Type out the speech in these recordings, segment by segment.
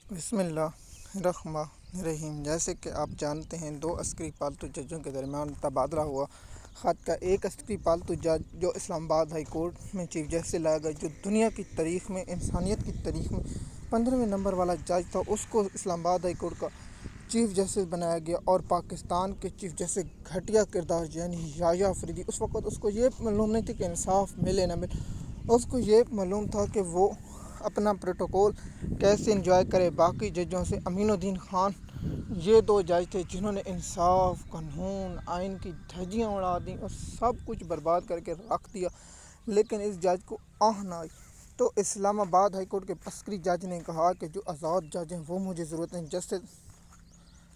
بسم اللہ الرحمن الرحیم۔ جیسے کہ آپ جانتے ہیں، دو عسکری پالتو ججوں کے درمیان تبادلہ ہوا خط کا۔ ایک عسکری پالتو جج جو اسلام آباد ہائی کورٹ میں چیف جسٹس لایا گیا، جو دنیا کی تاریخ میں، انسانیت کی تاریخ میں 15ویں نمبر والا جج تھا، اس کو اسلام آباد ہائی کورٹ کا چیف جسٹس بنایا گیا۔ اور پاکستان کے چیف جسٹس گھٹیا کردار یعنی یحییٰ آفریدی، اس وقت اس کو یہ معلوم نہیں تھی کہ انصاف ملے نہ ملے، اس کو یہ معلوم تھا کہ وہ اپنا پروٹوکول کیسے انجوائے کرے باقی ججوں سے۔ امین الدین خان یہ دو جج تھے جنہوں نے انصاف، قانون، آئین کی دھجیاں اڑا دیں اور سب کچھ برباد کر کے رکھ دیا، لیکن اس جج کو آہ نہ آئی۔ تو اسلام آباد ہائی کورٹ کے عسکری جج نے کہا کہ جو آزاد جج ہیں وہ مجھے ضرورت نہیں۔ جسٹس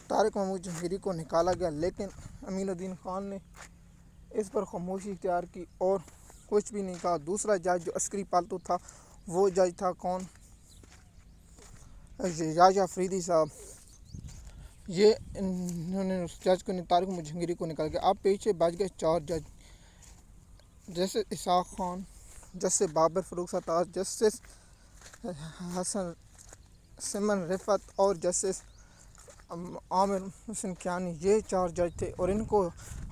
طارق محمود جہانگیری کو نکالا گیا، لیکن امین الدین خان نے اس پر خاموشی اختیار کی اور کچھ بھی نہیں کہا۔ دوسرا جج جو عسکری پالتو تھا، وہ جج تھا کون؟ یحییٰ آفریدی صاحب۔ انہوں نے اس جج کو طارق محمود جہانگیری کو نکال کے اب پیچھے بچ گئے چار جج، justice Ishaq Khan, justice Babar Farooq Sattar, justice حسن سمن رفعت اور جسٹس عامر حسین کیانی۔ یہ چار جج تھے اور ان کو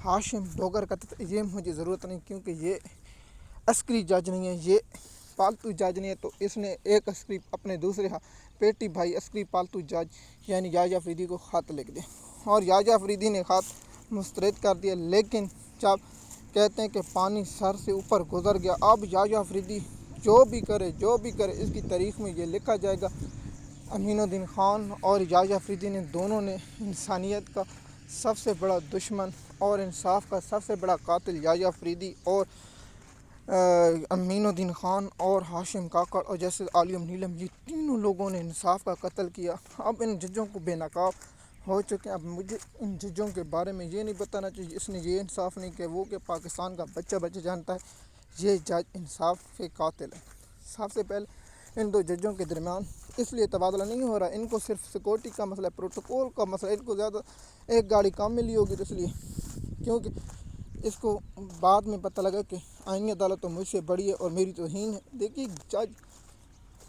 ہاشم ڈوگر کہتے تھے۔ یہ مجھے ضرورت نہیں کیونکہ یہ عسکری جج نہیں ہے، یہ پالتو جج نہیں ہے۔ تو اس نے ایک عسکری اپنے دوسرے پیٹی بھائی عسکری پالتو جج یعنی یحییٰ آفریدی کو خط لکھ دیا اور یحییٰ آفریدی نے خط مسترد کر دیا، لیکن جب کہتے ہیں کہ پانی سر سے اوپر گزر گیا، اب یحییٰ آفریدی جو بھی کرے اس کی تاریخ میں یہ لکھا جائے گا۔ امین الدین خان اور یحییٰ آفریدی نے دونوں نے انسانیت کا سب سے بڑا دشمن اور انصاف کا سب سے بڑا قاتل یحییٰ آفریدی اور امین الدین خان اور ہاشم کاکڑ اور جسٹس عالم نیلم، یہ تینوں لوگوں نے انصاف کا قتل کیا۔ اب ان ججوں کو بے نقاب ہو چکے ہیں۔ اب مجھے ان ججوں کے بارے میں یہ نہیں بتانا چاہیے اس نے یہ انصاف نہیں کیا، وہ کہ پاکستان کا بچہ جانتا ہے یہ جج انصاف کے قاتل ہیں۔ سب سے پہلے ان دو ججوں کے درمیان اس لیے تبادلہ نہیں ہو رہا، ان کو صرف سیکورٹی کا مسئلہ ہے، پروٹوکول کا مسئلہ ہے۔ ان کو زیادہ ایک گاڑی کام ملی ہوگی، تو اس لیے کیونکہ اس کو بعد میں پتہ لگا کہ آئینی عدالت تو مجھ سے بڑی ہے اور میری توہین ہے۔ دیکھیے، جج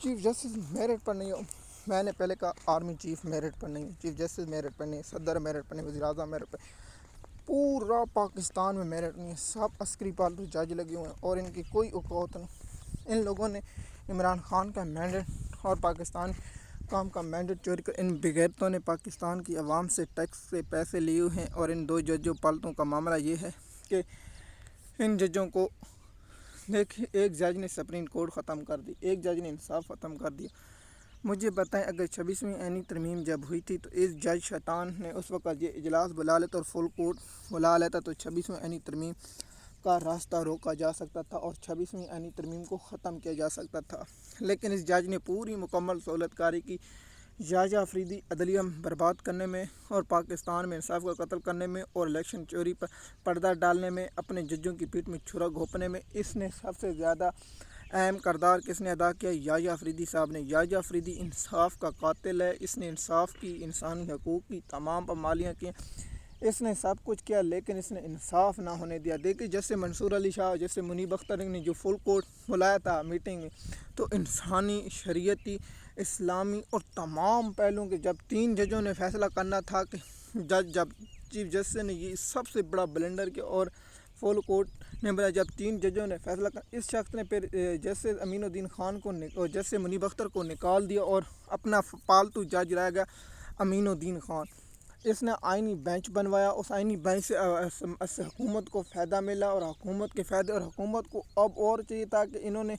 چیف جسٹس میرٹ پر نہیں ہو، میں نے پہلے کہا آرمی چیف میرٹ پر نہیں ہے، چیف جسٹس میرٹ پر نہیں ہے، صدر میرٹ پر نہیں، وزیر اعظم میرٹ پر، پورا پاکستان میں میرٹ نہیں ہے، سب عسکری پالتو جج لگے ہوئے ہیں اور ان کی کوئی اوقات نہیں۔ ان لوگوں نے عمران خان کا مینڈیٹ اور پاکستان کام کا مینڈیٹ چوری کر، ان بغیرتوں نے پاکستان کی عوام سے ٹیکس سے پیسے لیے ہوئے ہیں۔ اور ان دو ججوں پالتوں کا معاملہ یہ ہے کہ ان ججوں کو دیکھیں، ایک جج نے سپریم کورٹ ختم کر دی، ایک جج نے انصاف ختم کر دیا۔ مجھے بتائیں، اگر 26ویں آئینی ترمیم جب ہوئی تھی تو اس جج شیطان نے اس وقت یہ اجلاس بلا لیتا اور فل کورٹ بلا لیتا تو 26ویں آئینی ترمیم کا راستہ روکا جا سکتا تھا اور 26ویں آئینی ترمیم کو ختم کیا جا سکتا تھا، لیکن اس جج نے پوری مکمل سہولت کاری کی۔ یحییٰ آفریدی عدلیہ برباد کرنے میں اور پاکستان میں انصاف کا قتل کرنے میں اور الیکشن چوری پر پردہ ڈالنے میں، اپنے ججوں کی پیٹھ میں چھرا گھونپنے میں اس نے سب سے زیادہ اہم کردار کس نے ادا کیا؟ یحییٰ آفریدی صاحب نے۔ یحییٰ آفریدی انصاف کا قاتل ہے، اس نے انصاف کی، انسانی حقوق کی تمام پامالیاں کی، اس نے سب کچھ کیا، لیکن اس نے انصاف نہ ہونے دیا۔ دیکھیے، جیسے منصور علی شاہ، جیسے منیب اختر نے جو فل کورٹ بلایا تھا میٹنگ میں، تو انسانی، شریعتی، اسلامی اور تمام پہلوؤں کے جب 3 ججوں نے فیصلہ کرنا تھا کہ جب چیف جسٹس نے یہ سب سے بڑا بلنڈر کیا اور فل کورٹ نے بلایا، جب 3 ججوں نے فیصلہ کرنا، اس شخص نے پھر جسٹس امین الدین خان کو اور جسٹس منیب اختر کو نکال دیا اور اپنا پالتو جج لایا گیا امین الدین خان۔ اس نے آئینی بینچ بنوایا، اس آئینی بینچ سے حکومت کو فائدہ ملا اور حکومت کے فائدے، اور حکومت کو اب اور چاہیے تھا کہ انہوں نے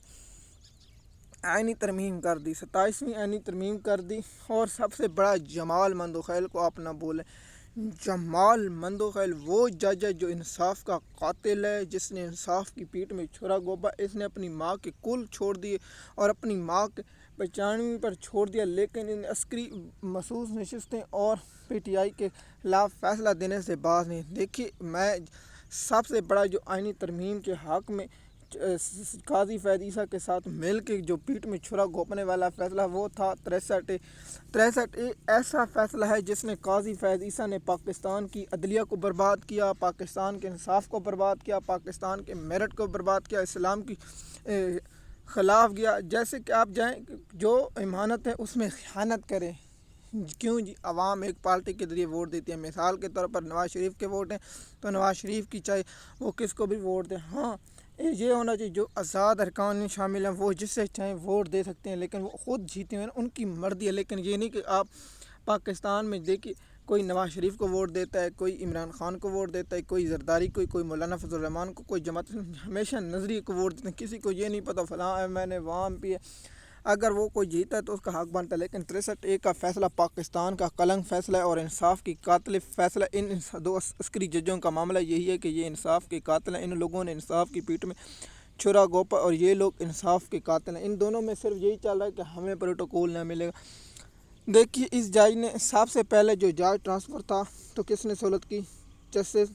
آئینی ترمیم کر دی، 27ویں آئینی ترمیم کر دی۔ اور سب سے بڑا جمال مندوخیل کو آپ نہ بولیں، جمال مندوخیل وہ جج ہے جو انصاف کا قاتل ہے، جس نے انصاف کی پیٹھ میں چھرا گھونپا۔ اس نے اپنی ماں کے کل چھوڑ دیے اور اپنی ماں کے 95 پر چھوڑ دیا، لیکن ان عسکری مخصوص نشستیں اور پی ٹی آئی کے خلاف فیصلہ دینے سے باز نہیں۔ دیکھیے، میں سب سے بڑا جو آئینی ترمیم کے حق میں قاضی فیض عیسیٰ کے ساتھ مل کے جو پیٹھ میں چھرا گھونپنے والا فیصلہ وہ تھا 63A۔ ایسا فیصلہ ہے جس نے قاضی فیض عیسیٰ نے پاکستان کی عدلیہ کو برباد کیا، پاکستان کے انصاف کو برباد کیا، پاکستان کے میرٹ کو برباد کیا، اسلام کی خلاف گیا۔ جیسے کہ آپ جائیں، جو امانت ہے اس میں خیانت کرے، کیوں جی عوام ایک پارٹی کے ذریعے ووٹ دیتی ہے. مثال کے طور پر نواز شریف کے ووٹ ہیں تو نواز شریف کی چاہے وہ کس کو بھی ووٹ دیں. ہاں یہ ہونا چاہیے جو آزاد ارکان شامل ہیں وہ جس سے چاہیں ووٹ دے سکتے ہیں، لیکن وہ خود جیتے ہوئے ان کی مرضی ہے. لیکن یہ نہیں کہ آپ پاکستان میں دیکھیے کوئی نواز شریف کو ووٹ دیتا ہے، کوئی عمران خان کو ووٹ دیتا ہے، کوئی زرداری کو، کوئی مولانا فضل الرحمان کو، کوئی جماعت، ہمیشہ نظریے کو ووٹ دیتے ہیں. کسی کو یہ نہیں پتہ فلاں ہے میں نے وہاں پہ ہے. اگر وہ کوئی جیتا ہے تو اس کا حق بنتا ہے. لیکن 63A کا فیصلہ پاکستان کا کلنگ فیصلہ ہے اور انصاف کی قاتل فیصلہ. ان دو عسکری ججوں کا معاملہ یہی ہے کہ یہ انصاف کے قاتل ہیں. ان لوگوں نے انصاف کی پیٹھ میں چھرا گھونپا اور یہ لوگ انصاف کے قاتل ہیں. ان دونوں میں صرف یہی چل رہا ہے کہ ہمیں پروٹوکول نہ ملے گا. دیکھیے اس جج نے سب سے پہلے جو جج ٹرانسفر تھا تو کس نے سہولت کی؟ جسٹس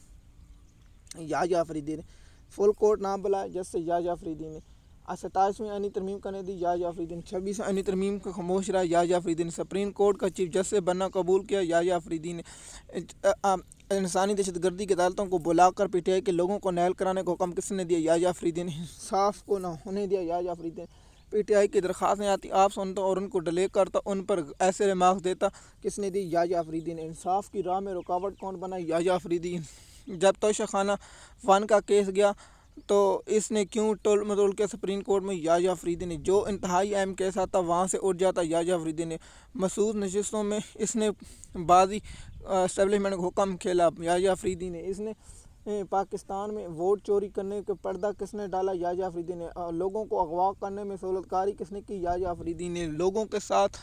یحییٰ آفریدی نے. فل کورٹ نہ بلایا جسٹس یحییٰ آفریدی نے. 27ویں آئینی ترمیم کرنے دی یحییٰ آفریدی نے. 26ویں آئینی ترمیم کا خاموش رہا یحییٰ آفریدی نے. سپریم کورٹ کا چیف جسٹس بننا قبول کیا یحییٰ آفریدی نے. انسانی دہشت گردی کی عدالتوں کو بلا کر پی ٹی آئی کے لوگوں کو نائل کرانے کا حکم کس نے دیا؟ یحییٰ آفریدی نے. انصاف کو نہ ہونے دیا یحییٰ آفریدی نے. پی ٹی آئی کی درخواستیں آتی آپ سنتا اور ان کو ڈیلے کرتا، ان پر ایسے ریمارکس دیتا. کس نے دی؟ یحییٰ آفریدی نے. انصاف کی راہ میں رکاوٹ کون بنا؟ یحییٰ آفریدی. جب توشہ خانہ فن کا کیس گیا تو اس نے کیوں ٹول مٹول کے سپریم کورٹ میں؟ یحییٰ آفریدی نے. جو انتہائی اہم کیس آتا وہاں سے اٹھ جاتا یحییٰ آفریدی نے. مسعود نشستوں میں اس نے بازی اسٹیبلشمنٹ کا حکم کھیلا یحییٰ آفریدی نے. اس نے پاکستان میں ووٹ چوری کرنے کا پردہ کس نے ڈالا؟ یحییٰ آفریدی نے. لوگوں کو اغوا کرنے میں سہولت کاری کس نے کی؟ یحییٰ آفریدی نے. لوگوں کے ساتھ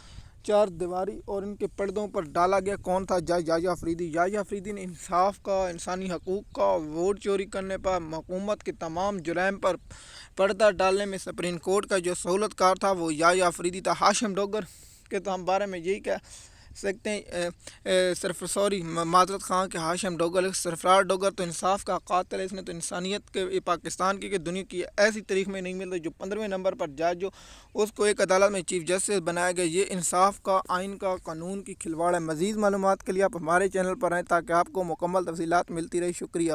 چار دیواری اور ان کے پردوں پر ڈالا گیا کون تھا؟ یحییٰ آفریدی. یحییٰ آفریدی نے انصاف کا، انسانی حقوق کا، ووٹ چوری کرنے پر، حکومت کے تمام جرائم پر پردہ ڈالنے میں سپریم کورٹ کا جو سہولت کار تھا وہ یحییٰ آفریدی تھا. ہاشم ڈوگر کے تو ہم بارے میں یہی کہہ سکتے ہیں، معذرت خواہ کہ ہاشم ڈوگر، سرفراز ڈوگر تو انصاف کا قاتل ہے. اس نے تو انسانیت کے پاکستان کی کہ دنیا کی ایسی تاریخ میں نہیں ملتا جو 15ویں نمبر پر جج جو اس کو ایک عدالت میں چیف جسٹس بنایا گیا. یہ انصاف کا، آئین کا، قانون کی کھلواڑ ہے. مزید معلومات کے لیے آپ ہمارے چینل پر آئیں تاکہ آپ کو مکمل تفصیلات ملتی رہے. شکریہ.